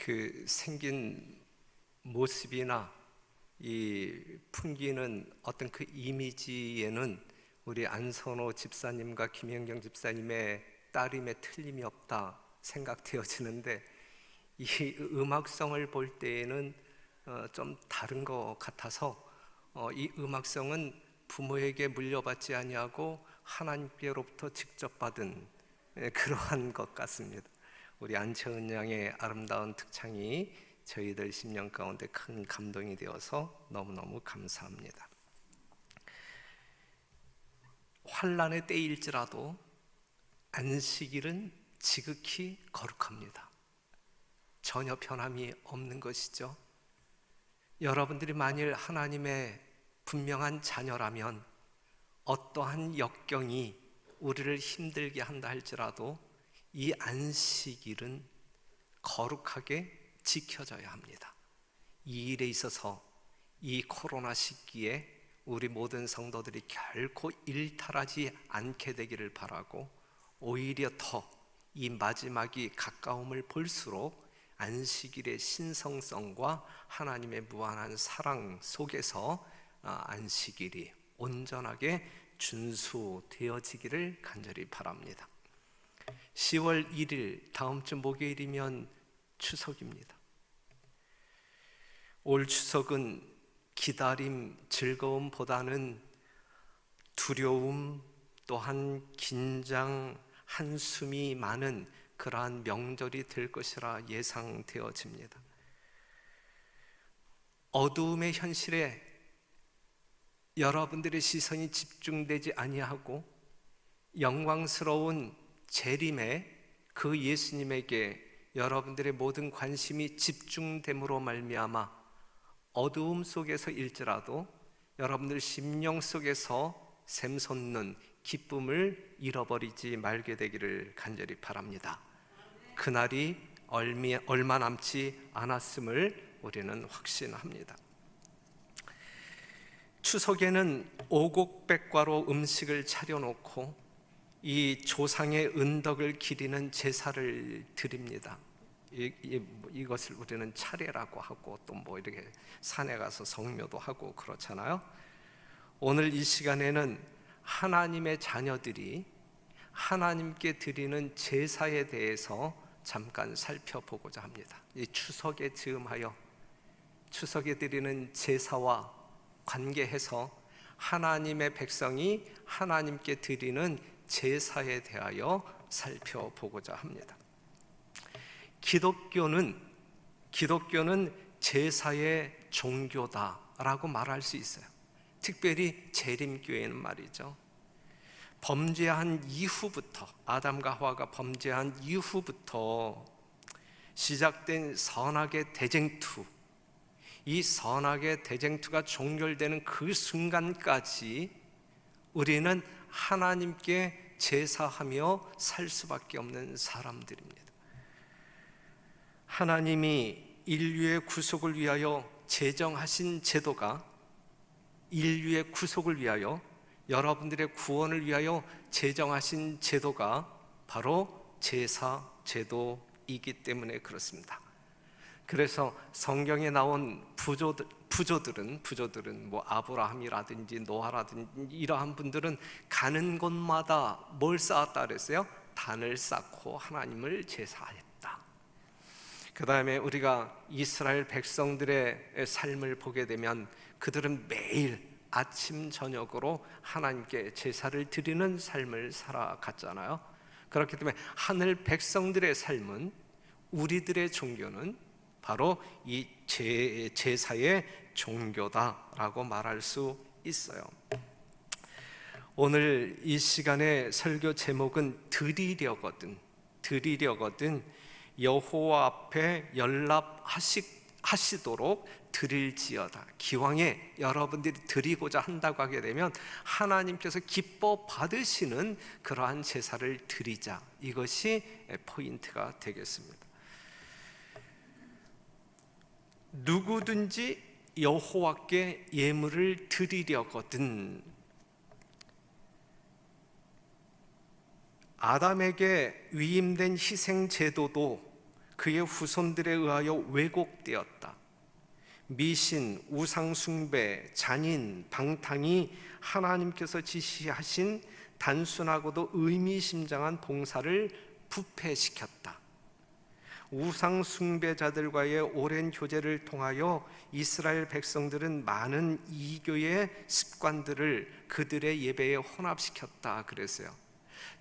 그 생긴 모습이나 이 풍기는 어떤 그 이미지에는 우리 안선호 집사님과 김현경 집사님의 따름에 틀림이 없다 생각되어지는데, 이 음악성을 볼 때에는 좀 다른 것 같아서 이 음악성은 부모에게 물려받지 아니하고 하나님께로부터 직접 받은 그러한 것 같습니다. 우리 안채은 양의 아름다운 특창이 저희들 심령 가운데 큰 감동이 되어서 너무너무 감사합니다. 환난의 때일지라도 안식일은 지극히 거룩합니다. 전혀 변함이 없는 것이죠. 여러분들이 만일 하나님의 분명한 자녀라면 어떠한 역경이 우리를 힘들게 한다 할지라도 이 안식일은 거룩하게 지켜져야 합니다. 이 일에 있어서 이 코로나 시기에 우리 모든 성도들이 결코 일탈하지 않게 되기를 바라고, 오히려 더 이 마지막이 가까움을 볼수록 안식일의 신성성과 하나님의 무한한 사랑 속에서 안식일이 온전하게 준수되어지기를 간절히 바랍니다. 10월 1일 다음 주 목요일이면 추석입니다. 올 추석은 기다림, 즐거움보다는 두려움, 또한 긴장, 한숨이 많은 그러한 명절이 될 것이라 예상되어집니다. 어두움의 현실에 여러분들의 시선이 집중되지 아니하고 영광스러운 재림의 그 예수님에게 여러분들의 모든 관심이 집중됨으로 말미암아 어두움 속에서일지라도 여러분들 심령 속에서 샘솟는 기쁨을 잃어버리지 말게 되기를 간절히 바랍니다. 그날이 얼마 남지 않았음을 우리는 확신합니다. 추석에는 오곡백과로 음식을 차려놓고 이 조상의 은덕을 기리는 제사를 드립니다. 이것을 우리는 차례라고 하고 또 뭐 이렇게 산에 가서 성묘도 하고 그렇잖아요. 오늘 이 시간에는 하나님의 자녀들이 하나님께 드리는 제사에 대해서 잠깐 살펴보고자 합니다. 이 추석에 즈음하여 추석에 드리는 제사와 관계해서 하나님의 백성이 하나님께 드리는 제사에 대하여 살펴보고자 합니다. 기독교는 제사의 종교다라고 말할 수 있어요. 특별히 재림교회는 말이죠. 범죄한 이후부터, 아담과 하와가 범죄한 이후부터 시작된 선악의 대쟁투, 이 선악의 대쟁투가 종결되는 그 순간까지 우리는 하나님께 제사하며 살 수밖에 없는 사람들입니다. 하나님이 인류의 구속을 위하여 제정하신 제도가, 인류의 구속을 위하여 여러분들의 구원을 위하여 제정하신 제도가 바로 제사 제도이기 때문에 그렇습니다. 그래서 성경에 나온 부조들은 뭐 아브라함이라든지 노아라든지 이러한 분들은 가는 곳마다 뭘 쌓았다 그랬어요? 단을 쌓고 하나님을 제사했다. 그 다음에 우리가 이스라엘 백성들의 삶을 보게 되면 그들은 매일 아침 저녁으로 하나님께 제사를 드리는 삶을 살아갔잖아요. 그렇기 때문에 하늘 백성들의 삶은, 우리들의 종교는 바로 이 제사의 종교다라고 말할 수 있어요. 오늘 이 시간의 설교 제목은 드리려거든 여호와 앞에 연락하시도록 드릴지어다. 기왕에 여러분들이 드리고자 한다고 하게 되면 하나님께서 기뻐 받으시는 그러한 제사를 드리자. 이것이 포인트가 되겠습니다. 누구든지 여호와께 예물을 드리려거든. 아담에게 위임된 희생 제도도 그의 후손들에 의하여 왜곡되었다. 미신, 우상숭배, 잔인, 방탕이 하나님께서 지시하신 단순하고도 의미심장한 봉사를 부패시켰다. 우상 숭배자들과의 오랜 교제를 통하여 이스라엘 백성들은 많은 이교의 습관들을 그들의 예배에 혼합시켰다 그랬어요.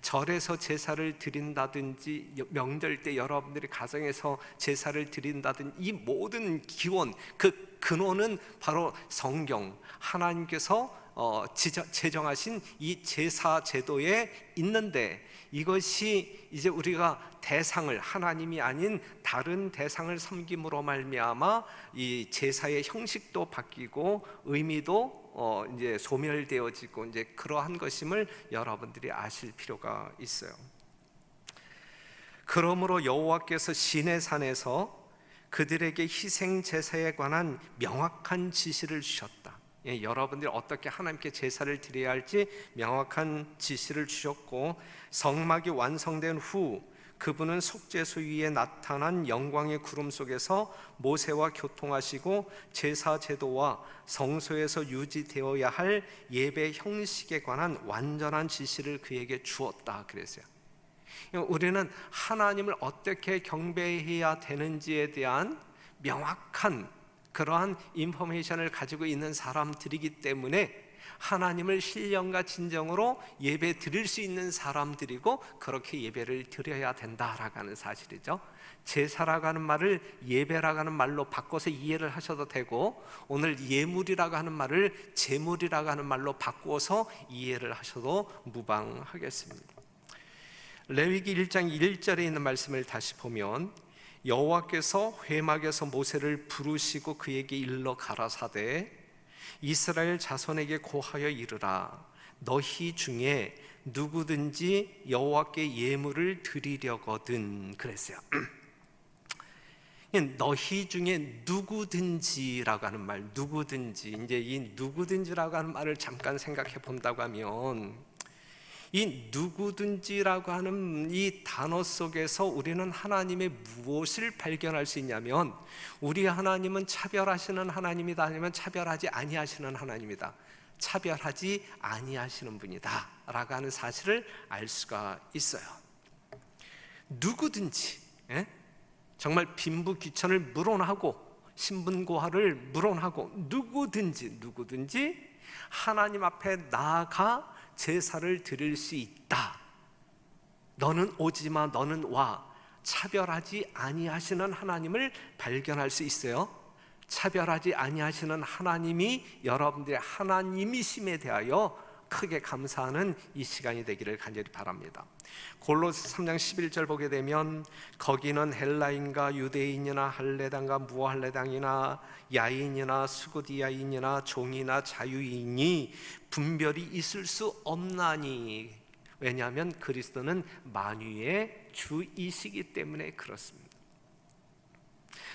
절에서 제사를 드린다든지 명절 때 여러분들이 가정에서 제사를 드린다든지 이 모든 기원, 그 근원은 바로 성경, 하나님께서 제정하신 이 제사 제도에 있는데, 이것이 이제 우리가 대상을, 하나님이 아닌 다른 대상을 섬김으로 말미암아 이 제사의 형식도 바뀌고 의미도 이제 소멸되어지고 이제 그러한 것임을 여러분들이 아실 필요가 있어요. 그러므로 여호와께서 시내산에서 그들에게 희생 제사에 관한 명확한 지시를 주셨다. 여러분들이 어떻게 하나님께 제사를 드려야 할지 명확한 지시를 주셨고, 성막이 완성된 후 그분은 속죄소 위에 나타난 영광의 구름 속에서 모세와 교통하시고 제사 제도와 성소에서 유지되어야 할 예배 형식에 관한 완전한 지시를 그에게 주었다 그랬어요. 우리는 하나님을 어떻게 경배해야 되는지에 대한 명확한 그러한 인포메이션을 가지고 있는 사람들이기 때문에 하나님을 신령과 진정으로 예배 드릴 수 있는 사람들이고, 그렇게 예배를 드려야 된다라고 하는 사실이죠. 제사라고 하는 말을 예배라고 하는 말로 바꿔서 이해를 하셔도 되고, 오늘 예물이라고 하는 말을 제물이라고 하는 말로 바꾸어서 이해를 하셔도 무방하겠습니다. 레위기 1장 1절에 있는 말씀을 다시 보면, 여호와께서 회막에서 모세를 부르시고 그에게 일러 가라사대 이스라엘 자손에게 고하여 이르라, 너희 중에 누구든지 여호와께 예물을 드리려거든 그랬어요. 너희 중에 누구든지라고 하는 말, 누구든지, 이제 이 누구든지라고 하는 말을 잠깐 생각해 본다고 하면, 이 누구든지라고 하는 이 단어 속에서 우리는 하나님의 무엇을 발견할 수 있냐면, 우리 하나님은 차별하시는 하나님이다, 아니면 차별하지 아니하시는 하나님이다. 차별하지 아니하시는 분이다 라고 하는 사실을 알 수가 있어요. 누구든지, 정말 빈부귀천을 물어나고 신분고하를 물어나고 누구든지 하나님 앞에 나아가 제사를 드릴 수 있다. 너는 오지마, 너는 와. 차별하지 아니하시는 하나님을 발견할 수 있어요. 차별하지 아니하시는 하나님이 여러분들의 하나님이심에 대하여 크게 감사하는 이 시간이 되기를 간절히 바랍니다. 골로새 3장 11절 보게 되면, 거기는 헬라인과 유대인이나 할레당과 무할레당이나 야인이나 수고디아인이나 종이나 자유인이 분별이 있을 수 없나니, 왜냐하면 그리스도는 만유의 주이시기 때문에 그렇습니다.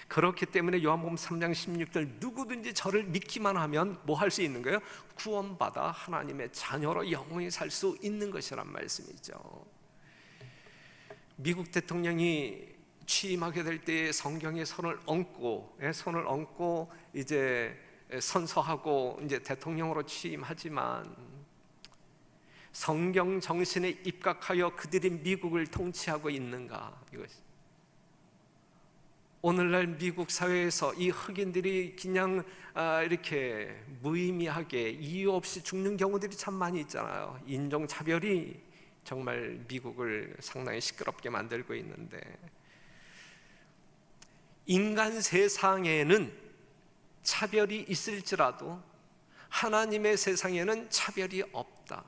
그렇기 때문에 요한복음 3장 16절, 누구든지 저를 믿기만 하면 뭐 할 수 있는 거예요? 구원받아 하나님의 자녀로 영원히 살 수 있는 것이란 말씀이죠. 미국 대통령이 취임하게 될 때 성경에 손을 얹고 이제 선서하고 이제 대통령으로 취임하지만, 성경 정신에 입각하여 그들이 미국을 통치하고 있는가? 이것이 오늘날 미국 사회에서 이 흑인들이 그냥 이렇게 무의미하게 이유 없이 죽는 경우들이 참 많이 있잖아요. 인종차별이 정말 미국을 상당히 시끄럽게 만들고 있는데, 인간 세상에는 차별이 있을지라도 하나님의 세상에는 차별이 없다.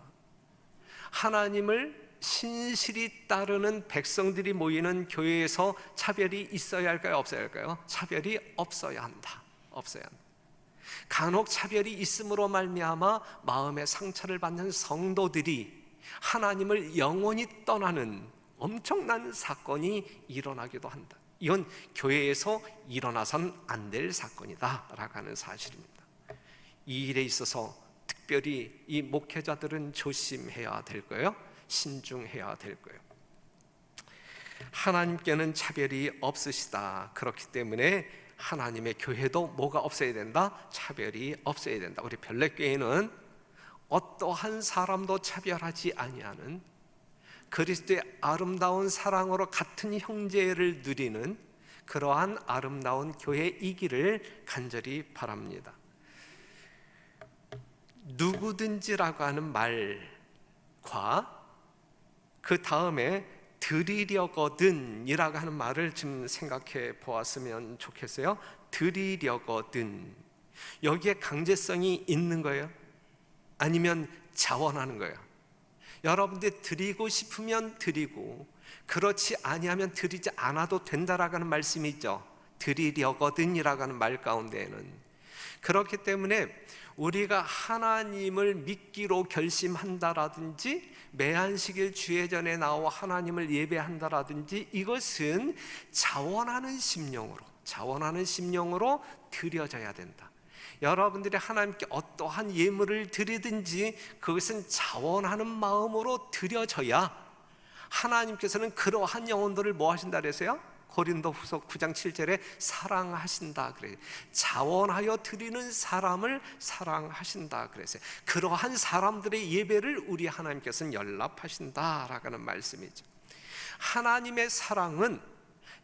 하나님을 신실히 따르는 백성들이 모이는 교회에서 차별이 있어야 할까요? 없어야 할까요? 차별이 없어야 한다. 간혹 차별이 있음으로 말미암아 마음의 상처를 받는 성도들이 하나님을 영원히 떠나는 엄청난 사건이 일어나기도 한다. 이건 교회에서 일어나선 안 될 사건이다 라고 하는 사실입니다. 이 일에 있어서 특별히 이 목회자들은 조심해야 될 거예요. 신중해야 될 거예요. 하나님께는 차별이 없으시다. 그렇기 때문에 하나님의 교회도 뭐가 없어야 된다? 차별이 없어야 된다. 우리 별내교회는 어떠한 사람도 차별하지 아니하는 그리스도의 아름다운 사랑으로 같은 형제를 누리는 그러한 아름다운 교회이기를 간절히 바랍니다. 누구든지라고 하는 말과 그 다음에 드리려거든 이라고 하는 말을 좀 생각해 보았으면 좋겠어요. 드리려거든, 여기에 강제성이 있는 거예요? 아니면 자원하는 거예요? 여러분들이 드리고 싶으면 드리고 그렇지 아니하면 드리지 않아도 된다라고 하는 말씀이 있죠. 드리려거든 이라고 하는 말 가운데에는. 그렇기 때문에 우리가 하나님을 믿기로 결심한다라든지 매한식일 주회전에 나와 하나님을 예배한다라든지 이것은 자원하는 심령으로 드려져야 된다. 여러분들이 하나님께 어떠한 예물을 드리든지 그것은 자원하는 마음으로 드려져야 하나님께서는 그러한 영혼들을 뭐 하신다 그랬어요? 고린도후서 9장 7절에 사랑하신다 그래요. 자원하여 드리는 사람을 사랑하신다 그랬어요. 그러한 사람들의 예배를 우리 하나님께서는 연락하신다라는 말씀이죠. 하나님의 사랑은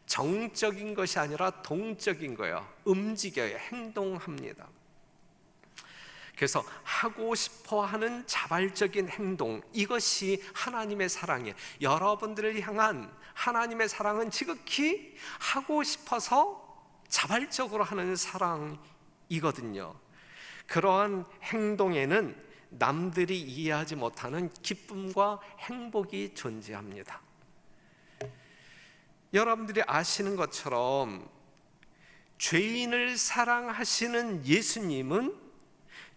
정적인 것이 아니라 동적인 거예요. 움직여요. 행동합니다. 그래서 하고 싶어 하는 자발적인 행동, 이것이 하나님의 사랑이에요. 여러분들을 향한 하나님의 사랑은 지극히 하고 싶어서 자발적으로 하는 사랑이거든요. 그러한 행동에는 남들이 이해하지 못하는 기쁨과 행복이 존재합니다. 여러분들이 아시는 것처럼 죄인을 사랑하시는 예수님은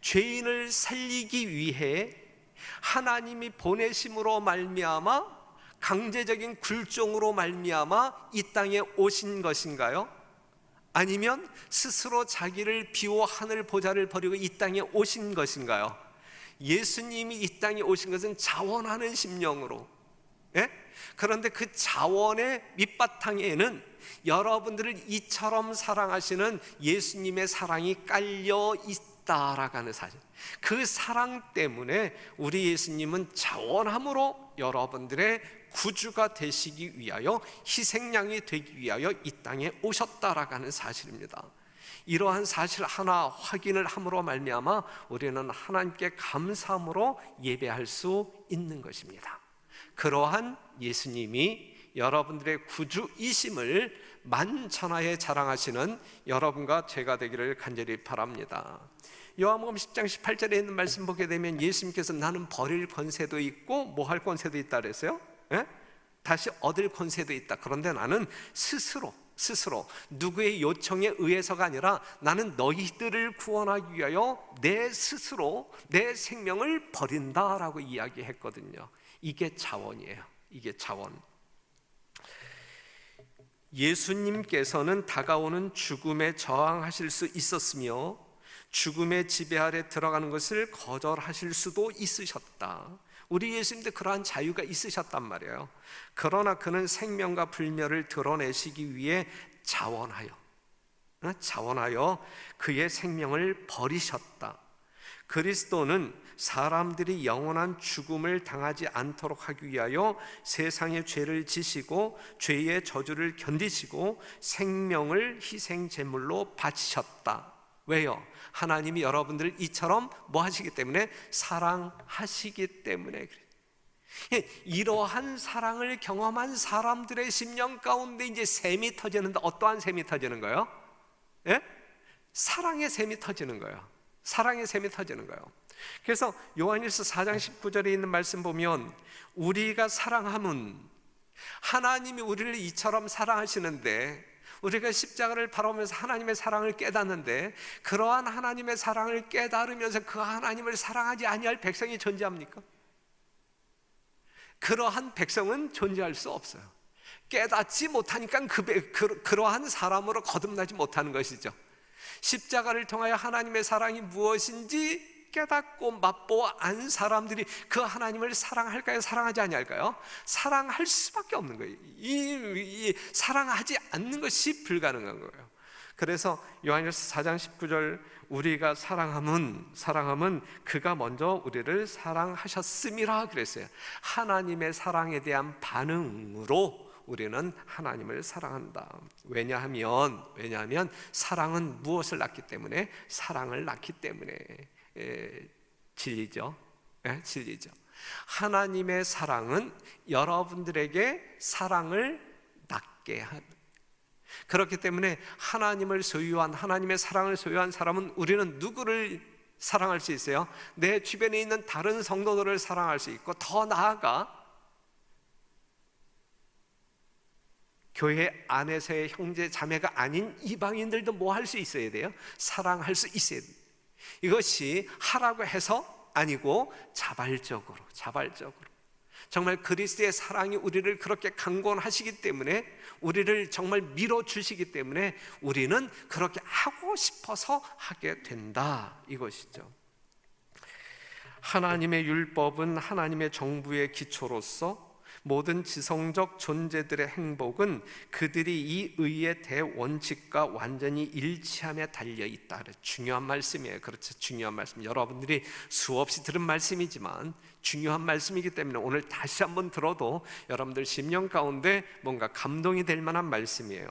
죄인을 살리기 위해 하나님이 보내심으로 말미암아 강제적인 굴종으로 말미암아 이 땅에 오신 것인가요? 아니면 스스로 자기를 비워 하늘 보좌를 버리고 이 땅에 오신 것인가요? 예수님이 이 땅에 오신 것은 자원하는 심령으로, 예? 그런데 그 자원의 밑바탕에는 여러분들을 이처럼 사랑하시는 예수님의 사랑이 깔려 있다라고 하는 사실, 그 사랑 때문에 우리 예수님은 자원함으로 여러분들의 구주가 되시기 위하여, 희생양이 되기 위하여 이 땅에 오셨다라고 하는 사실입니다. 이러한 사실 하나 확인을 함으로 말미암아 우리는 하나님께 감사함으로 예배할 수 있는 것입니다. 그러한 예수님이 여러분들의 구주이심을 만천하에 자랑하시는 여러분과 제가 되기를 간절히 바랍니다. 요한복음 10장 18절에 있는 말씀 보게 되면 예수님께서 나는 버릴 권세도 있고 뭐 할 권세도 있다 그랬어요? 예? 다시 얻을 권세도 있다. 그런데 나는 스스로 누구의 요청에 의해서가 아니라 나는 너희들을 구원하기 위하여 내 스스로 내 생명을 버린다라고 이야기했거든요. 이게 자원이에요. 이게 자원. 예수님께서는 다가오는 죽음에 저항하실 수 있었으며 죽음의 지배 아래 들어가는 것을 거절하실 수도 있으셨다. 우리 예수님도 그러한 자유가 있으셨단 말이에요. 그러나 그는 생명과 불멸을 드러내시기 위해 자원하여 그의 생명을 버리셨다. 그리스도는 사람들이 영원한 죽음을 당하지 않도록 하기 위하여 세상의 죄를 지시고 죄의 저주를 견디시고 생명을 희생 제물로 바치셨다. 왜요? 하나님이 여러분들을 이처럼 뭐 하시기 때문에? 사랑하시기 때문에 그래요. 이러한 사랑을 경험한 사람들의 심령 가운데 이제 샘이 터지는데, 어떠한 샘이 터지는 거예요? 예? 사랑의 샘이 터지는 거예요. 사랑의 샘이 터지는 거예요. 그래서 요한일서 4장 19절에 있는 말씀 보면 우리가 사랑함은, 하나님이 우리를 이처럼 사랑하시는데 우리가 십자가를 바라보면서 하나님의 사랑을 깨닫는데, 그러한 하나님의 사랑을 깨달으면서 그 하나님을 사랑하지 아니할 백성이 존재합니까? 그러한 백성은 존재할 수 없어요. 깨닫지 못하니까 그러한 사람으로 거듭나지 못하는 것이죠. 십자가를 통하여 하나님의 사랑이 무엇인지 깨닫고 맛보아 사람들이 그 하나님을 사랑할까요? 사랑하지 아니할까요? 사랑할 수밖에 없는 거예요. 이 사랑하지 않는 것이 불가능한 거예요. 그래서 요한일서 4장 19절, 우리가 사랑함은 그가 먼저 우리를 사랑하셨음이라 그랬어요. 하나님의 사랑에 대한 반응으로 우리는 하나님을 사랑한다. 왜냐하면 사랑은 무엇을 낳기 때문에? 사랑을 낳기 때문에. 진리죠. 진리죠. 하나님의 사랑은 여러분들에게 사랑을 낳게 하는. 그렇기 때문에 하나님의 사랑을 소유한 사람은, 우리는 누구를 사랑할 수 있어요? 내 주변에 있는 다른 성도들을 사랑할 수 있고, 더 나아가 교회 안에서의 형제 자매가 아닌 이방인들도 뭐 할 수 있어야 돼요? 사랑할 수 있어야 돼요. 이것이 하라고 해서 아니고 자발적으로 정말 그리스도의 사랑이 우리를 그렇게 강권하시기 때문에, 우리를 정말 밀어주시기 때문에 우리는 그렇게 하고 싶어서 하게 된다, 이것이죠. 하나님의 율법은 하나님의 정부의 기초로서 모든 지성적 존재들의 행복은 그들이 이 의의 대원칙과 완전히 일치함에 달려있다. 중요한 말씀이에요. 그렇죠, 중요한 말씀. 여러분들이 수없이 들은 말씀이지만 중요한 말씀이기 때문에 오늘 다시 한번 들어도 여러분들 심령 가운데 뭔가 감동이 될 만한 말씀이에요.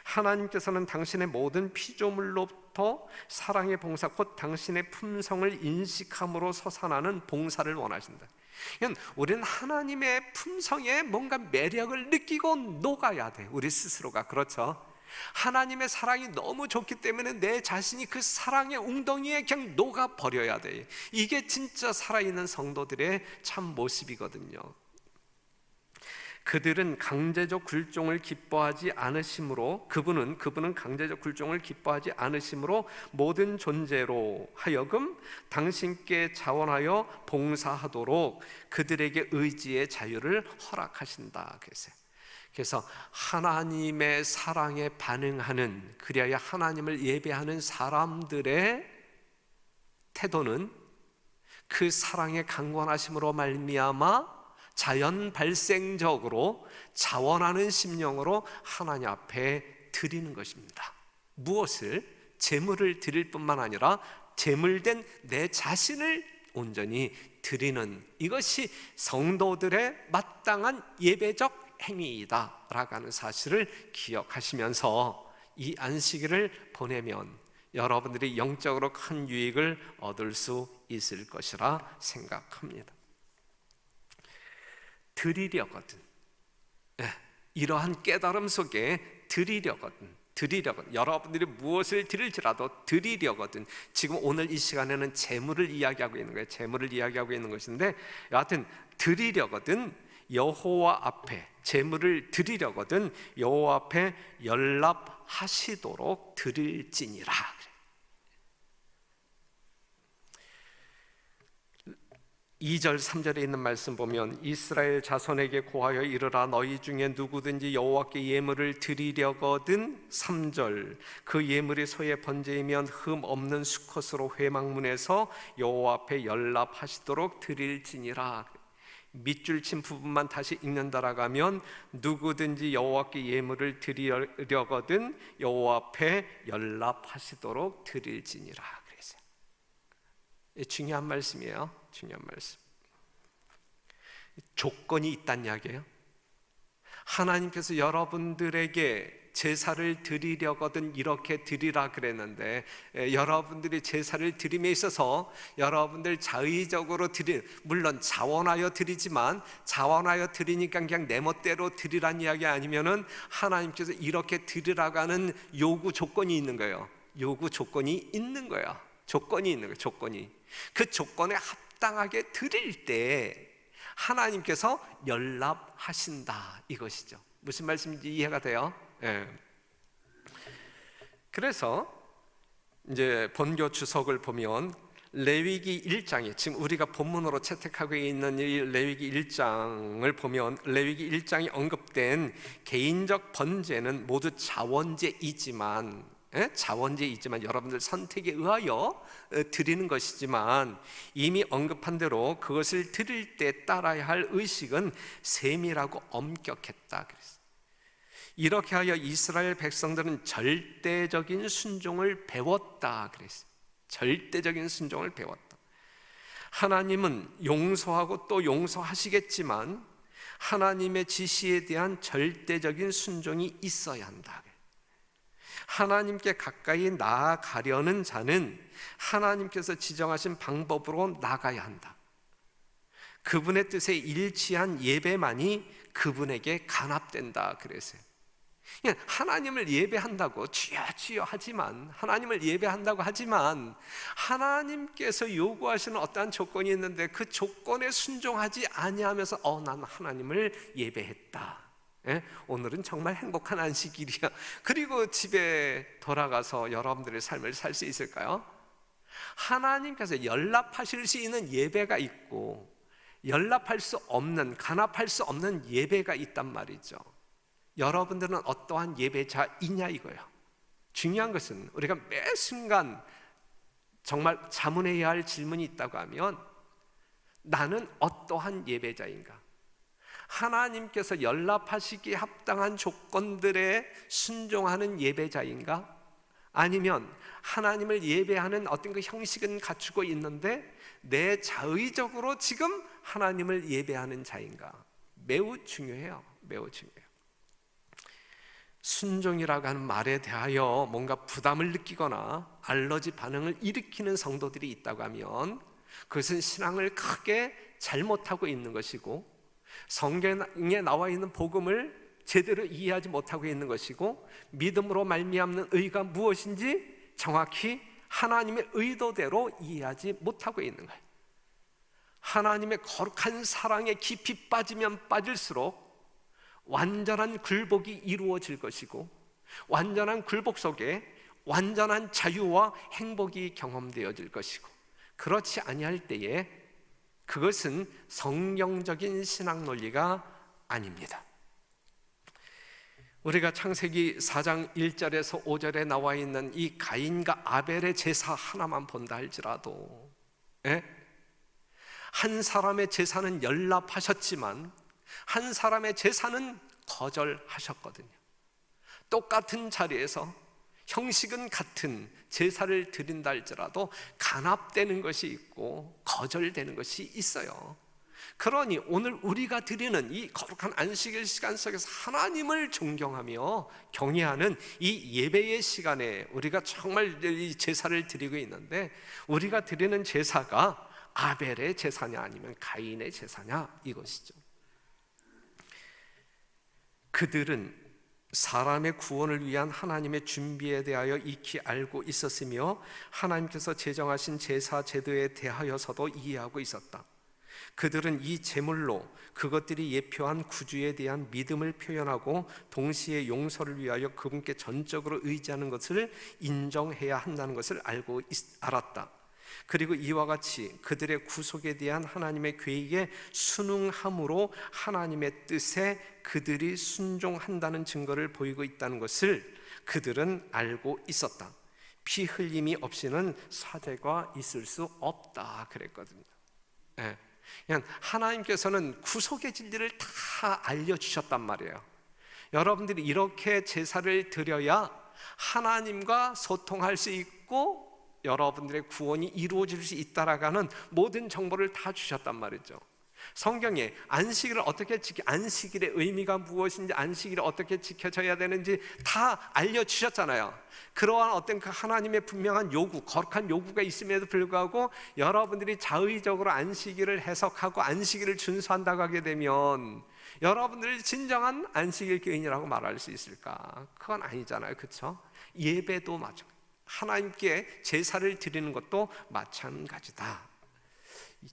하나님께서는 당신의 모든 피조물로부터 사랑의 봉사, 곧 당신의 품성을 인식함으로 솟아나는 봉사를 원하신다. 우리는 하나님의 품성에 뭔가 매력을 느끼고 녹아야 돼, 우리 스스로가. 그렇죠? 하나님의 사랑이 너무 좋기 때문에 내 자신이 그 사랑의 웅덩이에 그냥 녹아버려야 돼. 이게 진짜 살아있는 성도들의 참 모습이거든요. 그들은 강제적 굴종을 기뻐하지 않으심으로, 그분은 강제적 굴종을 기뻐하지 않으심으로 모든 존재로 하여금 당신께 자원하여 봉사하도록 그들에게 의지의 자유를 허락하신다. 그래서 하나님의 사랑에 반응하는, 그리하여 하나님을 예배하는 사람들의 태도는 그 사랑의 강권하심으로 말미암아 자연 발생적으로 자원하는 심령으로 하나님 앞에 드리는 것입니다. 무엇을? 제물을 드릴 뿐만 아니라 제물된 내 자신을 온전히 드리는, 이것이 성도들의 마땅한 예배적 행위이다 라고 하는 사실을 기억하시면서 이 안식일을 보내면 여러분들이 영적으로 큰 유익을 얻을 수 있을 것이라 생각합니다. 드리려거든, 이러한 깨달음 속에 드리려거든, 여러분들이 무엇을 드릴지라도 드리려거든. 지금 오늘 이 시간에는 재물을 이야기하고 있는 거예요. 재물을 이야기하고 있는 것인데, 여하튼 드리려거든 여호와 앞에, 재물을 드리려거든 여호와 앞에 연락하시도록 드릴지니라. 2절 3절에 있는 말씀 보면, 이스라엘 자손에게 고하여 이르라, 너희 중에 누구든지 여호와께 예물을 드리려거든, 3절, 그 예물이 소의 번제이면 흠 없는 수컷으로 회막문에서 여호와 앞에 연락하시도록 드릴지니라. 밑줄 친 부분만 다시 읽는다라고 하면, 누구든지 여호와께 예물을 드리려거든 여호와 앞에 연락하시도록 드릴지니라. 그랬어요. 중요한 말씀이에요. 중요한 말씀. 조건이 있다는 이야기예요. 하나님께서 여러분들에게 제사를 드리려거든 이렇게 드리라 그랬는데, 여러분들이 제사를 드림에 있어서 여러분들 자의적으로 물론 자원하여 드리지만, 자원하여 드리니까 그냥 내 멋대로 드리란 이야기 아니면은 하나님께서 이렇게 드리라고 하는 요구 조건이 있는 거예요. 요구 조건이 있는 거야. 조건이 있는 거예요. 조건이. 그 조건에 합당하게 드릴 때 하나님께서 연락하신다, 이것이죠. 무슨 말씀인지 이해가 돼요? 그래서 이제 본교 주석을 보면 레위기 1장에, 지금 우리가 본문으로 채택하고 있는 이 레위기 1장을 보면, 레위기 1장에 언급된 개인적 번제는 모두 자원제이지만 자원제에 있지만 여러분들 선택에 의하여 드리는 것이지만, 이미 언급한 대로 그것을 드릴 때 따라야 할 의식은 세밀하고 엄격했다 그랬어요. 이렇게 하여 이스라엘 백성들은 절대적인 순종을 배웠다 그랬어요. 절대적인 순종을 배웠다. 하나님은 용서하고 또 용서하시겠지만 하나님의 지시에 대한 절대적인 순종이 있어야 한다. 하나님께 가까이 나아가려는 자는 하나님께서 지정하신 방법으로 나가야 한다. 그분의 뜻에 일치한 예배만이 그분에게 간합된다 그랬어요. 하나님을 예배한다고 주여 주여 하지만, 하나님을 예배한다고 하지만 하나님께서 요구하시는 어떠한 조건이 있는데 그 조건에 순종하지 아니하면서 나는 하나님을 예배했다, 오늘은 정말 행복한 안식일이야, 그리고 집에 돌아가서 여러분들의 삶을 살 수 있을까요? 하나님께서 연락하실 수 있는 예배가 있고 연락할 수 없는, 간합할 수 없는 예배가 있단 말이죠. 여러분들은 어떠한 예배자이냐 이거예요. 중요한 것은 우리가 매 순간 정말 자문해야 할 질문이 있다고 하면, 나는 어떠한 예배자인가? 하나님께서 연락하시기에 합당한 조건들에 순종하는 예배자인가? 아니면 하나님을 예배하는 어떤 그 형식은 갖추고 있는데 내 자의적으로 지금 하나님을 예배하는 자인가? 매우 중요해요. 매우 중요해요. 순종이라고 하는 말에 대하여 뭔가 부담을 느끼거나 알러지 반응을 일으키는 성도들이 있다고 하면 그것은 신앙을 크게 잘못하고 있는 것이고, 성경에 나와 있는 복음을 제대로 이해하지 못하고 있는 것이고, 믿음으로 말미암는 의가 무엇인지 정확히 하나님의 의도대로 이해하지 못하고 있는 거예요. 하나님의 거룩한 사랑에 깊이 빠지면 빠질수록 완전한 굴복이 이루어질 것이고, 완전한 굴복 속에 완전한 자유와 행복이 경험되어질 것이고, 그렇지 아니할 때에 그것은 성경적인 신앙 논리가 아닙니다. 우리가 창세기 4장 1절에서 5절에 나와 있는 이 가인과 아벨의 제사 하나만 본다 할지라도, 한 사람의 제사는 연락하셨지만 한 사람의 제사는 거절하셨거든요. 똑같은 자리에서 형식은 같은 제사를 드린다 할지라도 간합되는 것이 있고 거절되는 것이 있어요. 그러니 오늘 우리가 드리는 이 거룩한 안식일 시간 속에서 하나님을 존경하며 경외하는 이 예배의 시간에 우리가 정말 이 제사를 드리고 있는데, 우리가 드리는 제사가 아벨의 제사냐 아니면 가인의 제사냐 이것이죠. 그들은 사람의 구원을 위한 하나님의 준비에 대하여 익히 알고 있었으며 하나님께서 제정하신 제사 제도에 대하여서도 이해하고 있었다. 그들은 이 제물로 그것들이 예표한 구주에 대한 믿음을 표현하고 동시에 용서를 위하여 그분께 전적으로 의지하는 것을 인정해야 한다는 것을 알았다. 그리고 이와 같이 그들의 구속에 대한 하나님의 계획에 순응함으로 하나님의 뜻에 그들이 순종한다는 증거를 보이고 있다는 것을 그들은 알고 있었다. 피 흘림이 없이는 사죄가 있을 수 없다 그랬거든요. 그냥 하나님께서는 구속의 진리를 다 알려주셨단 말이에요. 여러분들이 이렇게 제사를 드려야 하나님과 소통할 수 있고 여러분들의 구원이 이루어질 수 있다라고 하는 모든 정보를 다 주셨단 말이죠. 성경에 안식일을 어떻게 안식일의 의미가 무엇인지, 안식일을 어떻게 지켜져야 되는지 다 알려주셨잖아요. 그러한 어떤 그 하나님의 분명한 요구, 거룩한 요구가 있음에도 불구하고 여러분들이 자의적으로 안식일을 해석하고 안식일을 준수한다고 하게 되면 여러분들이 진정한 안식일 교인이라고 말할 수 있을까? 그건 아니잖아요. 그렇죠? 예배도 마찬가지, 하나님께 제사를 드리는 것도 마찬가지다.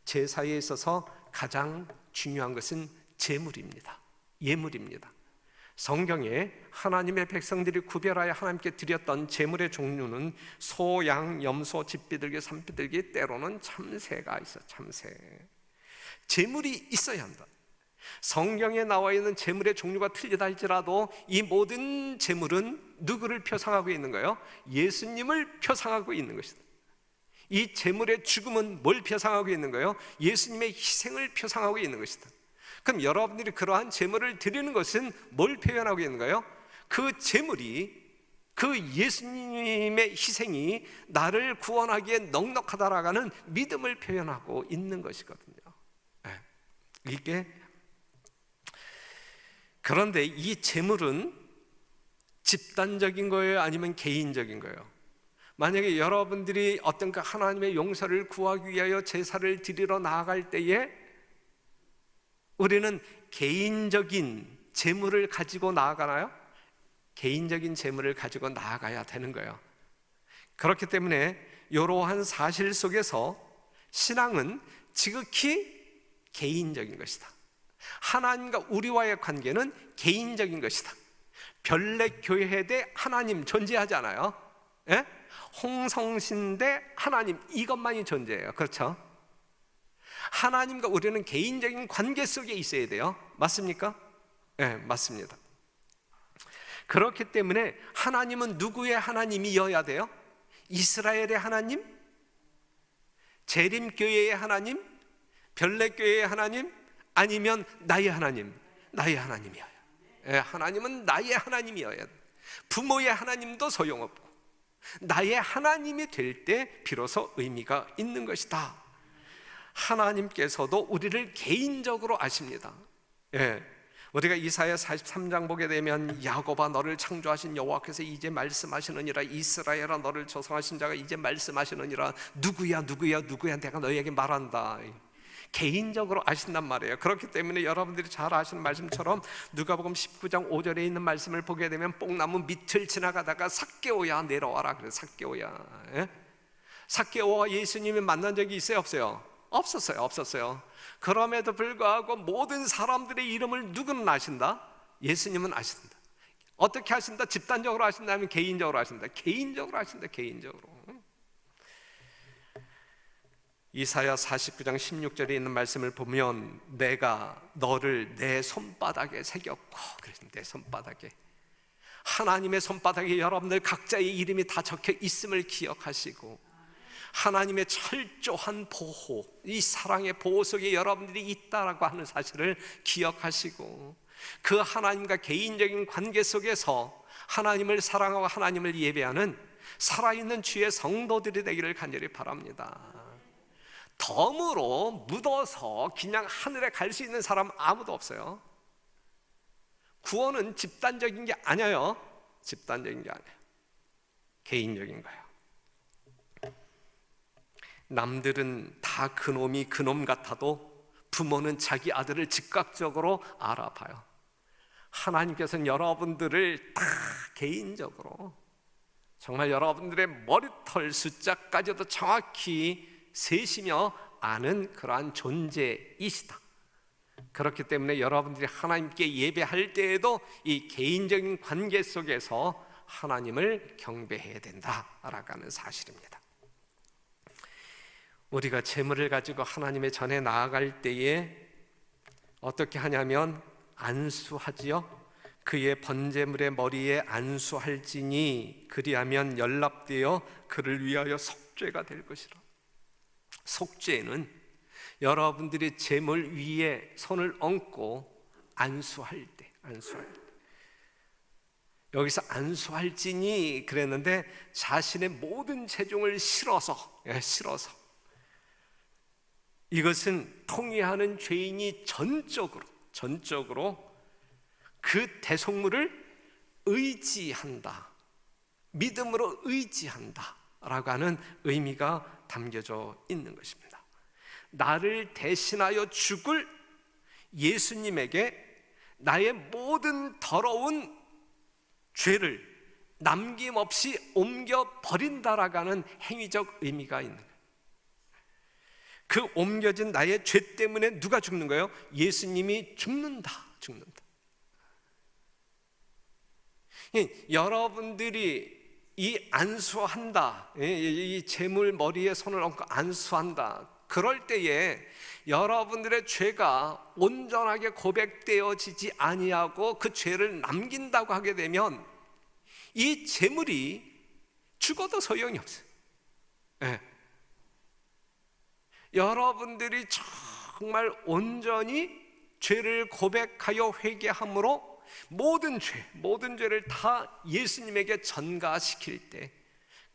제사에 있어서 가장 중요한 것은 제물입니다. 예물입니다. 성경에 하나님의 백성들이 구별하여 하나님께 드렸던 제물의 종류는 소, 양, 염소, 집비둘기, 산비둘기, 때로는 참새가 있어. 참새. 제물이 있어야 한다. 성경에 나와 있는 제물의 종류가 틀리다 할지라도 이 모든 제물은 누구를 표상하고 있는 거예요? 예수님을 표상하고 있는 것이다. 이 제물의 죽음은 뭘 표상하고 있는 거예요? 예수님의 희생을 표상하고 있는 것이다. 그럼 여러분들이 그러한 제물을 드리는 것은 뭘 표현하고 있는 거예요? 그 제물이, 그 예수님의 희생이 나를 구원하기에 넉넉하다라고 하는 믿음을 표현하고 있는 것이거든요. 이게, 그런데 이 제물은 집단적인 거예요? 아니면 개인적인 거예요? 만약에 여러분들이 어떤가 하나님의 용서를 구하기 위하여 제사를 드리러 나아갈 때에 우리는 개인적인 제물을 가지고 나아가나요? 개인적인 제물을 가지고 나아가야 되는 거예요. 그렇기 때문에 이러한 사실 속에서 신앙은 지극히 개인적인 것이다. 하나님과 우리와의 관계는 개인적인 것이다. 별내교회 대 하나님 존재하지 않아요. 예? 홍성신 대 하나님, 이것만이 존재해요. 그렇죠? 하나님과 우리는 개인적인 관계 속에 있어야 돼요. 맞습니까? 네, 맞습니다. 그렇기 때문에 하나님은 누구의 하나님이어야 돼요? 이스라엘의 하나님? 재림교회의 하나님? 별내교회의 하나님? 아니면 나의 하나님? 나의 하나님이어야 돼요. 하나님은 나의 하나님이어야 돼요. 부모의 하나님도 소용없고 나의 하나님이 될 때 비로소 의미가 있는 것이다. 하나님께서도 우리를 개인적으로 아십니다. 우리가 이사야 43장 보게 되면 야곱아 너를 창조하신 여호와께서 이제 말씀하시느니라, 이스라엘아 너를 조성하신 자가 이제 말씀하시느니라. 누구야 내가 너희에게 말한다. 개인적으로 아신단 말이에요. 그렇기 때문에 여러분들이 잘 아시는 말씀처럼 누가복음 19장 5절에 있는 말씀을 보게 되면 뽕나무 밑을 지나가다가 삭개오야 내려와라. 그래, 삭개오야. 삭개오와 예수님이 만난 적이 있어요, 없어요? 없었어요. 그럼에도 불구하고 모든 사람들의 이름을 누구는 아신다? 예수님은 아신다. 어떻게 아신다? 집단적으로 아신다? 아니면 개인적으로 아신다? 개인적으로 아신다. 개인적으로. 이사야 49장 16절에 있는 말씀을 보면 내가 너를 내 손바닥에 새겼고, 그래서 내 손바닥에, 하나님의 손바닥에 여러분들 각자의 이름이 다 적혀 있음을 기억하시고 하나님의 철저한 보호, 이 사랑의 보호 속에 여러분들이 있다라고 하는 사실을 기억하시고 그 하나님과 개인적인 관계 속에서 하나님을 사랑하고 하나님을 예배하는 살아있는 주의 성도들이 되기를 간절히 바랍니다. 덤으로 묻어서 그냥 하늘에 갈 수 있는 사람 아무도 없어요. 구원은 집단적인 게 아니에요. 집단적인 게 아니에요. 개인적인 거예요. 남들은 다 그놈이 그놈 같아도 부모는 자기 아들을 즉각적으로 알아봐요. 하나님께서는 여러분들을 다 개인적으로 정말 여러분들의 머리털 숫자까지도 정확히 세시며 아는 그러한 존재이시다. 그렇기 때문에 여러분들이 하나님께 예배할 때에도 이 개인적인 관계 속에서 하나님을 경배해야 된다라고 하는 사실입니다. 우리가 제물을 가지고 하나님의 전에 나아갈 때에 어떻게 하냐면 안수하지요. 그의 번제물의 머리에 안수할지니 그리하면 연락되어 그를 위하여 속죄가 될 것이라. 속죄는 여러분들이 제물 위에 손을 얹고 안수할 때, 여기서 안수할지니 그랬는데 자신의 모든 체중을 실어서 이것은 통회하는 죄인이 전적으로 그 대속물을 의지한다, 믿음으로 의지한다 라고 하는 의미가 담겨져 있는 것입니다. 나를 대신하여 죽을 예수님에게 나의 모든 더러운 죄를 남김없이 옮겨버린다라고 하는 행위적 의미가 있는 거예요. 그 옮겨진 나의 죄 때문에 누가 죽는 거예요? 예수님이 죽는다. 여러분들이 이 안수한다, 이 제물 머리에 손을 얹고 안수한다, 그럴 때에 여러분들의 죄가 온전하게 고백되어지지 아니하고 그 죄를 남긴다고 하게 되면 이 제물이 죽어도 소용이 없어요. 네. 여러분들이 정말 온전히 죄를 고백하여 회개함으로 모든 죄를 다 예수님에게 전가시킬 때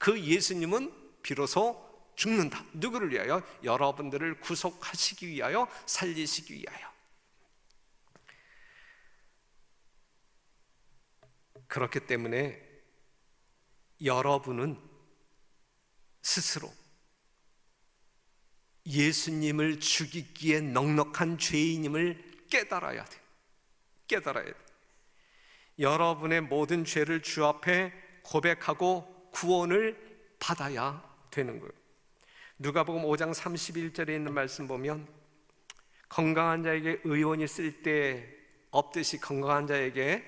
그 예수님은 비로소 죽는다. 누구를 위하여? 여러분들을 구속하시기 위하여, 살리시기 위하여. 그렇기 때문에 여러분은 스스로 예수님을 죽이기에 넉넉한 죄인임을 깨달아야 돼요. 깨달아야 돼요. 여러분의 모든 죄를 주 앞에 고백하고 구원을 받아야 되는 거예요. 누가복음 5장 31절에 있는 말씀 보면 건강한 자에게 의원이 쓸 데 없듯이 건강한 자에게,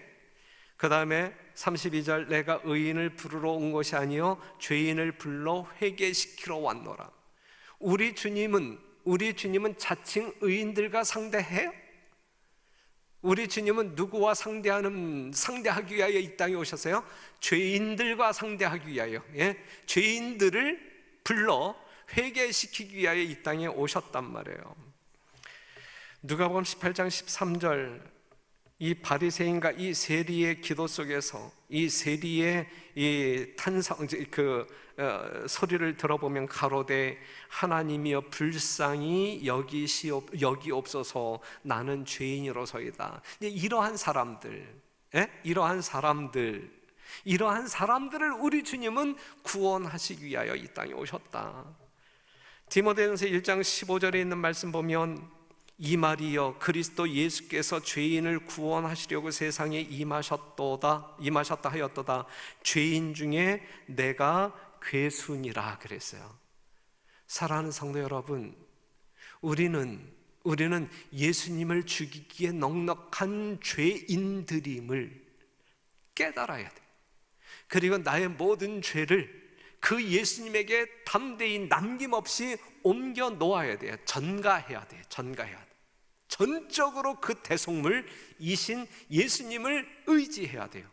그 다음에 32절 내가 의인을 부르러 온 것이 아니요 죄인을 불러 회개시키러 왔노라. 우리 주님은 자칭 의인들과 상대해요? 우리 주님은 누구와 상대하기 위하여 이 땅에 오셨어요? 죄인들과 상대하기 위하여, 죄인들을 불러 회개시키기 위하여 이 땅에 오셨단 말이에요. 누가복음 18장 13절, 이 바리새인과 이 세리의 기도 속에서 이 세리의 이 탄성 소리를 들어보면 가로되 하나님이여 불쌍히 여기옵소서 나는 죄인이로소이다. 이러한 사람들을 우리 주님은 구원하시기 위하여 이 땅에 오셨다. 디모데전서 1장 15절에 있는 말씀 보면 이 말이여 그리스도 예수께서 죄인을 구원하시려고 세상에 임하셨다 하였도다. 죄인 중에 내가 괴순이라 그랬어요. 사랑하는 성도 여러분, 우리는 예수님을 죽이기에 넉넉한 죄인들임을 깨달아야 돼. 그리고 나의 모든 죄를 그 예수님에게 담대히 남김없이 옮겨 놓아야 돼요. 전가해야 돼요. 전적으로 그 대속물이신 예수님을 의지해야 돼요.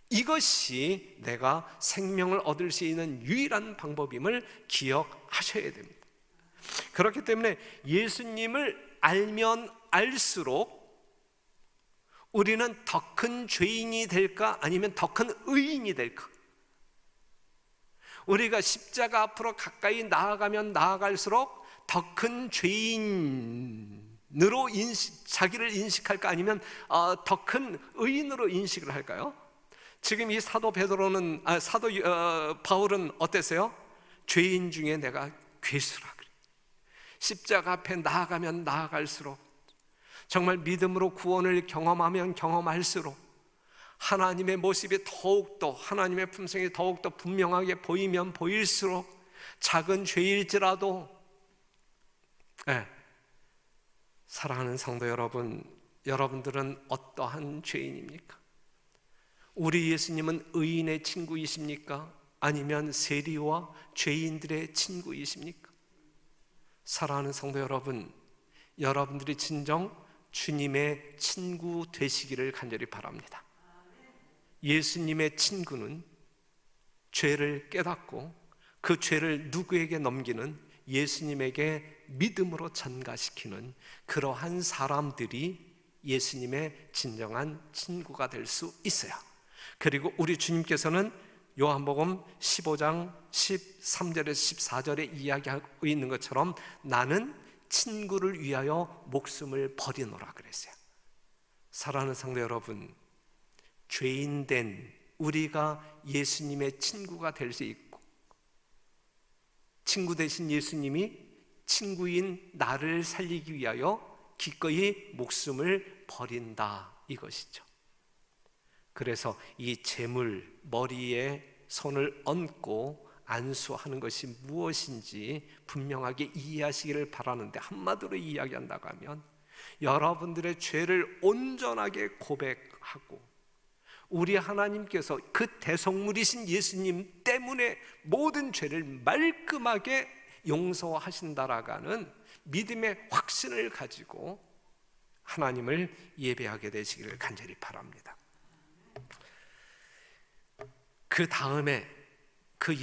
이것이 내가 생명을 얻을 수 있는 유일한 방법임을 기억하셔야 됩니다. 그렇기 때문에 예수님을 알면 알수록 우리는 더 큰 죄인이 될까 아니면 더 큰 의인이 될까? 우리가 십자가 앞으로 가까이 나아가면 나아갈수록 더 큰 죄인으로 자기를 인식할까 아니면 더 큰 의인으로 인식을 할까요? 지금 이 사도 바울은 어땠어요? 죄인 중에 내가 괴수라 그래. 십자가 앞에 나아가면 나아갈수록 정말 믿음으로 구원을 경험하면 경험할수록 하나님의 모습이 더욱더, 하나님의 품성이 더욱더 분명하게 보이면 보일수록 작은 죄일지라도, 사랑하는 성도 여러분, 여러분들은 어떠한 죄인입니까? 우리 예수님은 의인의 친구이십니까? 아니면 세리와 죄인들의 친구이십니까? 사랑하는 성도 여러분, 여러분들이 진정 주님의 친구 되시기를 간절히 바랍니다. 예수님의 친구는 죄를 깨닫고 그 죄를 누구에게 넘기는, 예수님에게 믿음으로 전가시키는 그러한 사람들이 예수님의 진정한 친구가 될 수 있어요. 그리고 우리 주님께서는 요한복음 15장 13절에서 14절에 이야기하고 있는 것처럼 나는 친구를 위하여 목숨을 버리노라 그랬어요. 사랑하는 성도 여러분, 죄인된 우리가 예수님의 친구가 될 수 있고, 친구 되신 예수님이 친구인 나를 살리기 위하여 기꺼이 목숨을 버린다, 이것이죠. 그래서 이 제물, 머리에 손을 얹고 안수하는 것이 무엇인지 분명하게 이해하시기를 바라는데, 한마디로 이야기한다고 하면 여러분들의 죄를 온전하게 고백하고 우리 하나님께서 그 대속물이신 예수님 때문에 모든 죄를 말끔하게 용서하신다라는 믿음의 확신을 가지고 하나님을 예배하게 되시기를 간절히 바랍니다. 그 다음에 그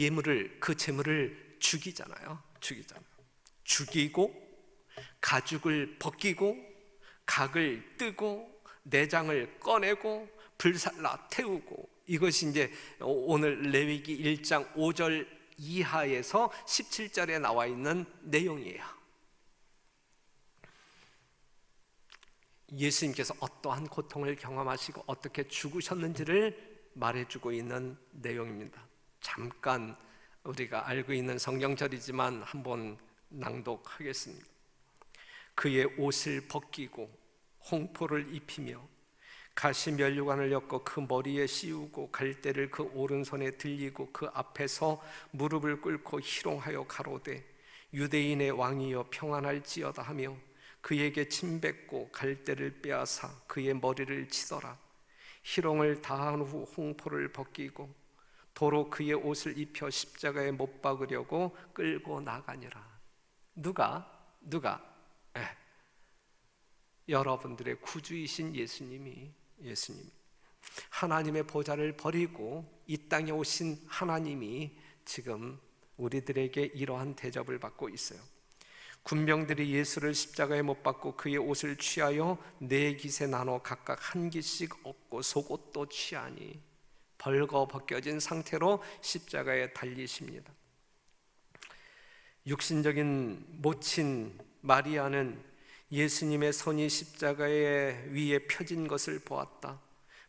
제물을 죽이잖아요. 죽이고 가죽을 벗기고 각을 뜨고 내장을 꺼내고 불살라 태우고, 이것이 이제 오늘 레위기 1장 5절 이하에서 17절에 나와 있는 내용이에요. 예수님께서 어떠한 고통을 경험하시고 어떻게 죽으셨는지를 말해주고 있는 내용입니다. 잠깐 우리가 알고 있는 성경절이지만 한번 낭독하겠습니다. 그의 옷을 벗기고 홍포를 입히며 가시 면류관을 엮어 그 머리에 씌우고 갈대를 그 오른손에 들리고 그 앞에서 무릎을 꿇고 희롱하여 가로되 유대인의 왕이여 평안할지어다 하며 그에게 침 뱉고 갈대를 빼앗아 그의 머리를 치더라. 희롱을 다한 후 홍포를 벗기고 도로 그의 옷을 입혀 십자가에 못 박으려고 끌고 나가니라. 누가? 여러분들의 구주이신 예수님이 하나님의 보좌를 버리고 이 땅에 오신 하나님이 지금 우리들에게 이러한 대접을 받고 있어요. 군병들이 예수를 십자가에 못 박고 그의 옷을 취하여 네 깃에 나눠 각각 한 깃씩 얻고 속옷도 취하니 벌거 벗겨진 상태로 십자가에 달리십니다. 육신적인 모친 마리아는 예수님의 손이 십자가의 위에 펴진 것을 보았다.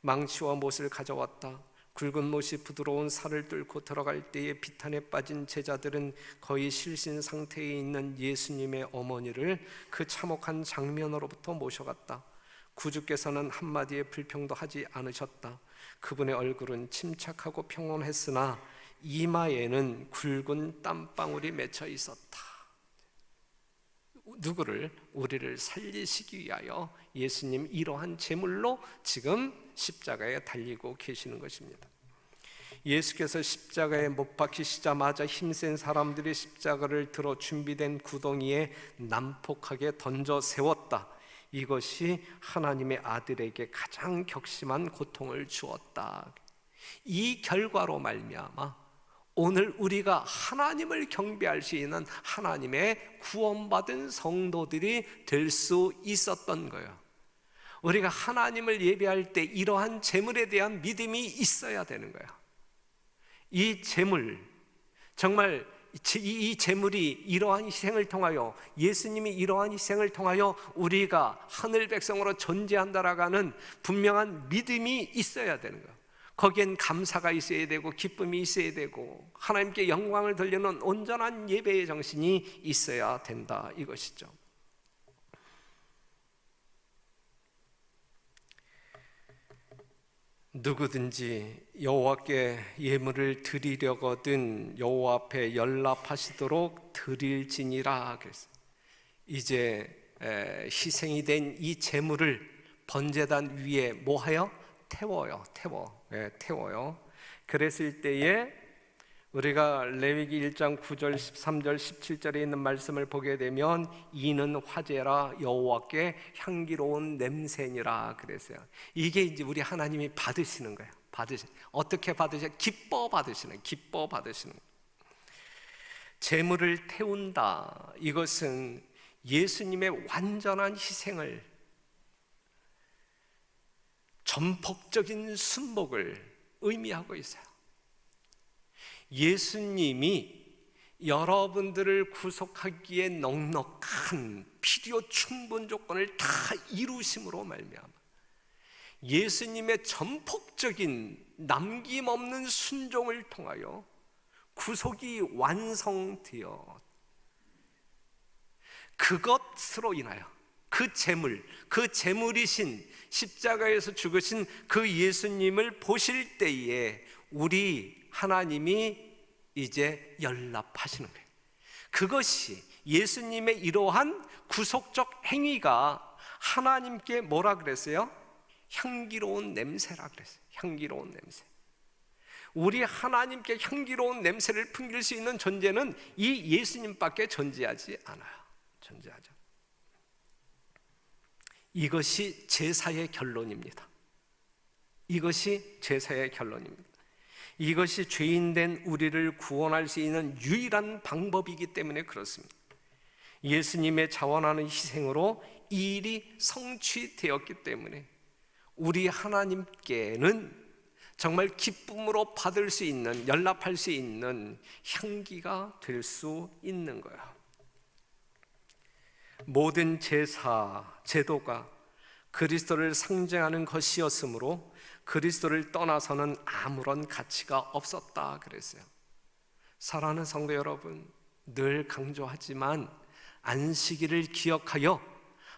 망치와 못을 가져왔다. 굵은 못이 부드러운 살을 뚫고 들어갈 때에 비탄에 빠진 제자들은 거의 실신 상태에 있는 예수님의 어머니를 그 참혹한 장면으로부터 모셔갔다. 구주께서는 한마디의 불평도 하지 않으셨다. 그분의 얼굴은 침착하고 평온했으나 이마에는 굵은 땀방울이 맺혀 있었다. 누구를? 우리를 살리시기 위하여 예수님 이러한 제물로 지금 십자가에 달리고 계시는 것입니다. 예수께서 십자가에 못 박히시자마자 힘센 사람들이 십자가를 들어 준비된 구덩이에 난폭하게 던져 세웠다. 이것이 하나님의 아들에게 가장 격심한 고통을 주었다. 이 결과로 말미암아 오늘 우리가 하나님을 경배할 수 있는 하나님의 구원받은 성도들이 될 수 있었던 거예요. 우리가 하나님을 예배할 때 이러한 제물에 대한 믿음이 있어야 되는 거예요. 이 제물, 정말 이 제물이 이러한 희생을 통하여, 예수님이 이러한 희생을 통하여 우리가 하늘 백성으로 존재한다라고 하는 분명한 믿음이 있어야 되는 거예요. 거기엔 감사가 있어야 되고 기쁨이 있어야 되고 하나님께 영광을 돌리는 온전한 예배의 정신이 있어야 된다, 이것이죠. 누구든지 여호와께 예물을 드리려거든 여호와 앞에 연락하시도록 드릴지니라 그랬어요. 이제 희생이 된 이 제물을 번제단 위에 뭐하여? 태워요. 그랬을 때에 우리가 레위기 1장 9절, 13절, 17절에 있는 말씀을 보게 되면 이는 화제라 여호와께 향기로운 냄새니라 그랬어요. 이게 이제 우리 하나님이 받으시는 거예요. 어떻게 받으셔? 기뻐 받으시는. 제물을 태운다. 이것은 예수님의 완전한 희생을, 전폭적인 순복을 의미하고 있어요. 예수님이 여러분들을 구속하기에 넉넉한 필요 충분 조건을 다 이루심으로 말미암아 예수님의 전폭적인 남김없는 순종을 통하여 구속이 완성되어 그것으로 인하여 그 제물이신 십자가에서 죽으신 그 예수님을 보실 때에 우리 하나님이 이제 연락하시는 거예요. 그것이 예수님의 이러한 구속적 행위가 하나님께 뭐라 그랬어요? 향기로운 냄새라 그랬어요. 향기로운 냄새. 우리 하나님께 향기로운 냄새를 풍길 수 있는 존재는 이 예수님밖에 존재하지 않아요. 존재하죠. 이것이 제사의 결론입니다. 이것이 제사의 결론입니다. 이것이 죄인된 우리를 구원할 수 있는 유일한 방법이기 때문에 그렇습니다. 예수님의 자원하는 희생으로 이 일이 성취되었기 때문에 우리 하나님께는 정말 기쁨으로 받을 수 있는, 연락할 수 있는 향기가 될 수 있는 거예요. 모든 제사, 제도가 그리스도를 상징하는 것이었으므로 그리스도를 떠나서는 아무런 가치가 없었다 그랬어요. 사랑하는 성도 여러분, 늘 강조하지만 안식일을 기억하여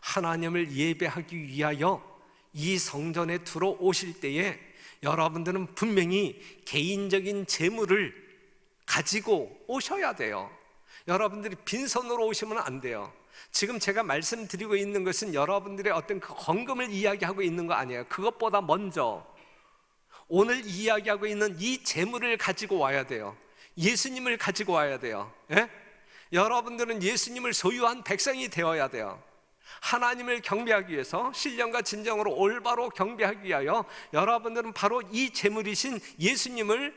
하나님을 예배하기 위하여 이 성전에 들어오실 때에 여러분들은 분명히 개인적인 재물을 가지고 오셔야 돼요. 여러분들이 빈손으로 오시면 안 돼요. 지금 제가 말씀드리고 있는 것은 여러분들의 어떤 그 헌금을 이야기하고 있는 거 아니에요. 그것보다 먼저 오늘 이야기하고 있는 이 재물을 가지고 와야 돼요. 예수님을 가지고 와야 돼요. 예? 여러분들은 예수님을 소유한 백성이 되어야 돼요. 하나님을 경배하기 위해서, 신령과 진정으로 올바로 경배하기 위하여 여러분들은 바로 이 재물이신 예수님을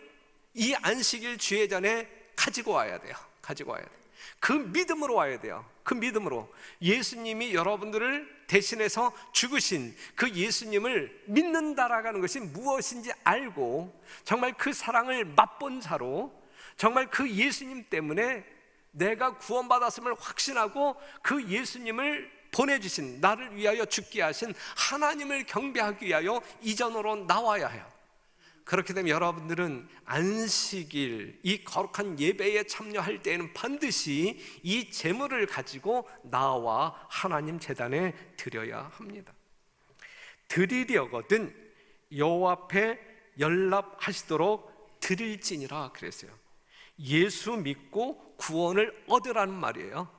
이 안식일 주의 전에 가지고 와야 돼요. 가지고 와야 돼요. 그 믿음으로 와야 돼요. 그 믿음으로 예수님이 여러분들을 대신해서 죽으신 그 예수님을 믿는다라는 것이 무엇인지 알고 정말 그 사랑을 맛본 자로, 정말 그 예수님 때문에 내가 구원받았음을 확신하고 그 예수님을 보내주신, 나를 위하여 죽게 하신 하나님을 경배하기 위하여 이전으로 나와야 해요. 그렇게 되면 여러분들은 안식일, 이 거룩한 예배에 참여할 때에는 반드시 이 제물을 가지고 나와 하나님 제단에 드려야 합니다. 드리려거든 여호와 앞에 연락하시도록 드릴지니라 그랬어요. 예수 믿고 구원을 얻으라는 말이에요.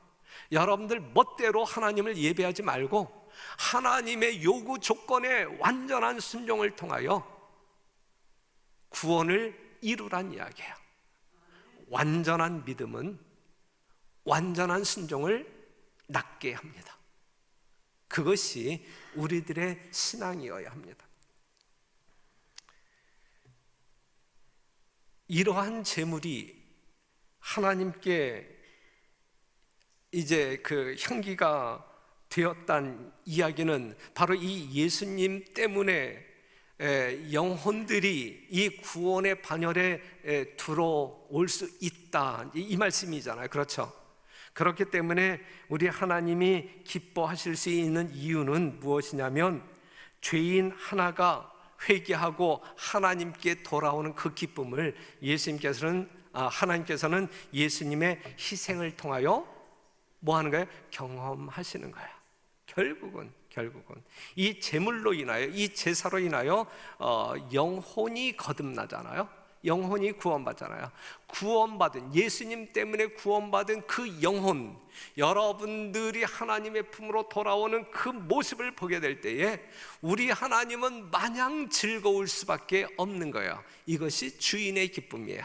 여러분들 멋대로 하나님을 예배하지 말고 하나님의 요구 조건에 완전한 순종을 통하여 구원을 이루란 이야기예요. 완전한 믿음은 완전한 순종을 낳게 합니다. 그것이 우리들의 신앙이어야 합니다. 이러한 제물이 하나님께 이제 그 향기가 되었단 이야기는 바로 이 예수님 때문에 영혼들이 이 구원의 반열에 들어올 수 있다, 이 말씀이잖아요. 그렇죠? 그렇기 때문에 우리 하나님이 기뻐하실 수 있는 이유는 무엇이냐면 죄인 하나가 회개하고 하나님께 돌아오는 그 기쁨을 하나님께서는 예수님의 희생을 통하여 뭐 하는 거예요? 경험하시는 거예요. 결국은 이 제물로 인하여, 이 제사로 인하여 영혼이 거듭나잖아요. 영혼이 구원받잖아요. 구원받은, 예수님 때문에 구원받은 그 영혼, 여러분들이 하나님의 품으로 돌아오는 그 모습을 보게 될 때에 우리 하나님은 마냥 즐거울 수밖에 없는 거예요. 이것이 주인의 기쁨이에요.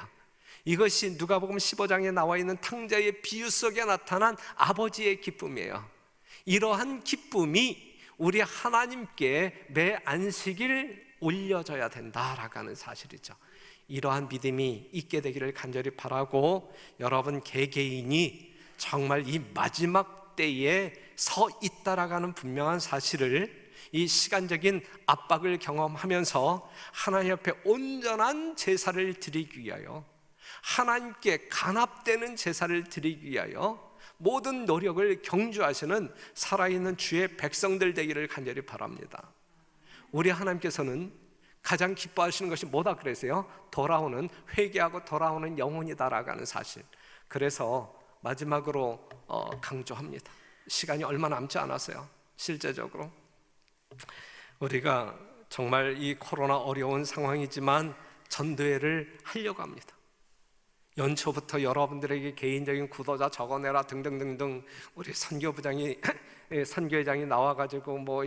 이것이 누가복음 15장에 나와 있는 탕자의 비유 속에 나타난 아버지의 기쁨이에요. 이러한 기쁨이 우리 하나님께 매 안식일 올려져야 된다라고 하는 사실이죠. 이러한 믿음이 있게 되기를 간절히 바라고, 여러분 개개인이 정말 이 마지막 때에 서 있다라고 하는 분명한 사실을, 이 시간적인 압박을 경험하면서 하나님 앞에 온전한 제사를 드리기 위하여, 하나님께 간합되는 제사를 드리기 위하여 모든 노력을 경주하시는 살아있는 주의 백성들 되기를 간절히 바랍니다. 우리 하나님께서는 가장 기뻐하시는 것이 뭐다 그랬어요? 회개하고 돌아오는 영혼이다라고 하는 사실. 그래서 마지막으로 강조합니다. 시간이 얼마 남지 않았어요. 실제적으로 우리가 정말 이 코로나 어려운 상황이지만 전도회를 하려고 합니다. 연초부터 여러분들에게 개인적인 구도자 적어내라 등등등등 우리 선교부장이 선교회장이 나와가지고 뭐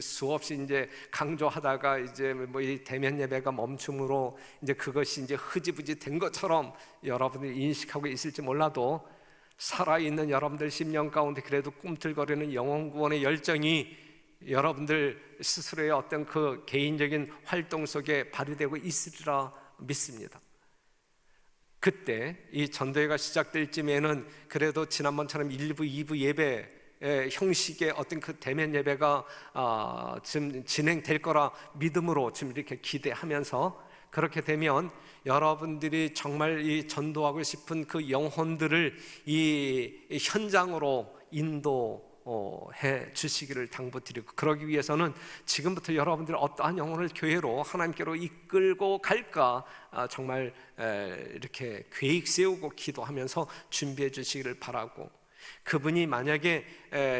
수없이 이제 강조하다가 이제 뭐 이 대면 예배가 멈춤으로 이제 그것이 이제 흐지부지 된 것처럼 여러분들이 인식하고 있을지 몰라도 살아있는 여러분들 심령 가운데 그래도 꿈틀거리는 영혼 구원의 열정이 여러분들 스스로의 어떤 그 개인적인 활동 속에 발휘되고 있으리라 믿습니다. 그때 이 전도회가 시작될 쯤에는 그래도 지난번처럼 1부, 2부 예배 형식의 어떤 그 대면 예배가 지금 진행될 거라 믿음으로 지금 이렇게 기대하면서, 그렇게 되면 여러분들이 정말 이 전도하고 싶은 그 영혼들을 이 현장으로 인도해 주시기를 당부드리고, 그러기 위해서는 지금부터 여러분들 어떠한 영혼을 교회로 하나님께로 이끌고 갈까 정말 이렇게 계획 세우고 기도하면서 준비해 주시기를 바라고, 그분이 만약에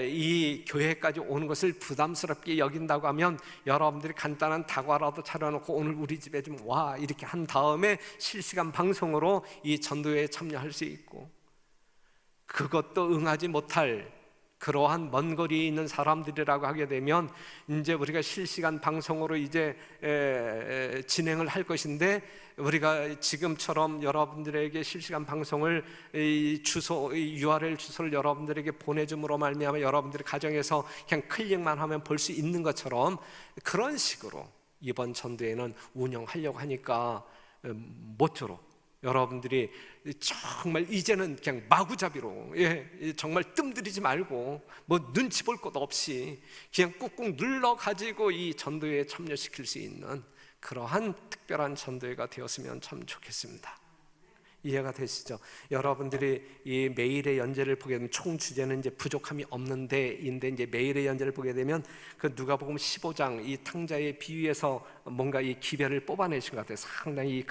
이 교회까지 오는 것을 부담스럽게 여긴다고 하면 여러분들이 간단한 다과라도 차려놓고 오늘 우리 집에 좀 와 이렇게 한 다음에 실시간 방송으로 이 전도회에 참여할 수 있고, 그것도 응하지 못할 그러한 먼 거리에 있는 사람들이라고 하게 되면 이제 우리가 실시간 방송으로 이제 진행을 할 것인데, 우리가 지금처럼 여러분들에게 실시간 방송을 주소, URL 주소를 여러분들에게 보내줌으로 말미암아 여러분들의 가정에서 그냥 클릭만 하면 볼 수 있는 것처럼 그런 식으로 이번 전도회는 운영하려고 하니까 모쪼록 여러분들이 정말 이제는 그냥 마구잡이로 정말 뜸들이지 말고 뭐 눈치 볼 것 없이 그냥 꾹꾹 눌러가지고 이 전도회에 참여시킬 수 있는 그러한 특별한 전도회가 되었으면 참 좋겠습니다. 이해가 되시죠? 여러분들이 이 매일의 연제를 보게 되면 총 주제는 이제 부족함이 없는데인데, 이제 매일의 연제를 보게 되면 그 누가복음 15장 이 탕자의 비유에서 뭔가 이 기별을 뽑아내신 것 같아요. 상당히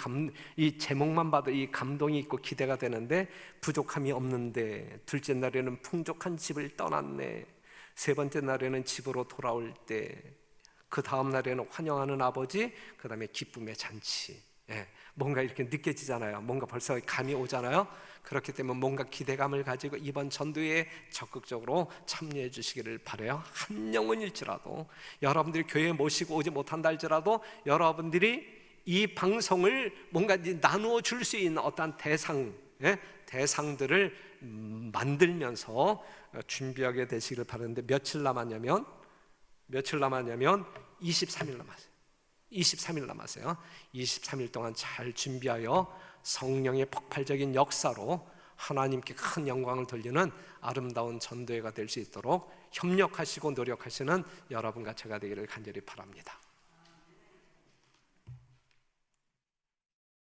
이 제목만 봐도 이 감동이 있고 기대가 되는데, 부족함이 없는데, 둘째 날에는 풍족한 집을 떠났네, 세 번째 날에는 집으로 돌아올 때, 그 다음 날에는 환영하는 아버지, 그 다음에 기쁨의 잔치. 뭔가 이렇게 느껴지잖아요. 뭔가 벌써 감이 오잖아요. 그렇기 때문에 뭔가 기대감을 가지고 이번 전도회에 적극적으로 참여해 주시기를 바라요. 한 영혼일지라도, 여러분들이 교회에 모시고 오지 못한다 할지라도 여러분들이 이 방송을 뭔가 나누어 줄 수 있는 어떤 대상들을 만들면서 준비하게 되시기를 바라는데, 며칠 남았냐면 23일 남았어요. 23일 남았어요. 23일 동안 잘 준비하여 성령의 폭발적인 역사로 하나님께 큰 영광을 돌리는 아름다운 전도회가 될 수 있도록 협력하시고 노력하시는 여러분과 제가 되기를 간절히 바랍니다.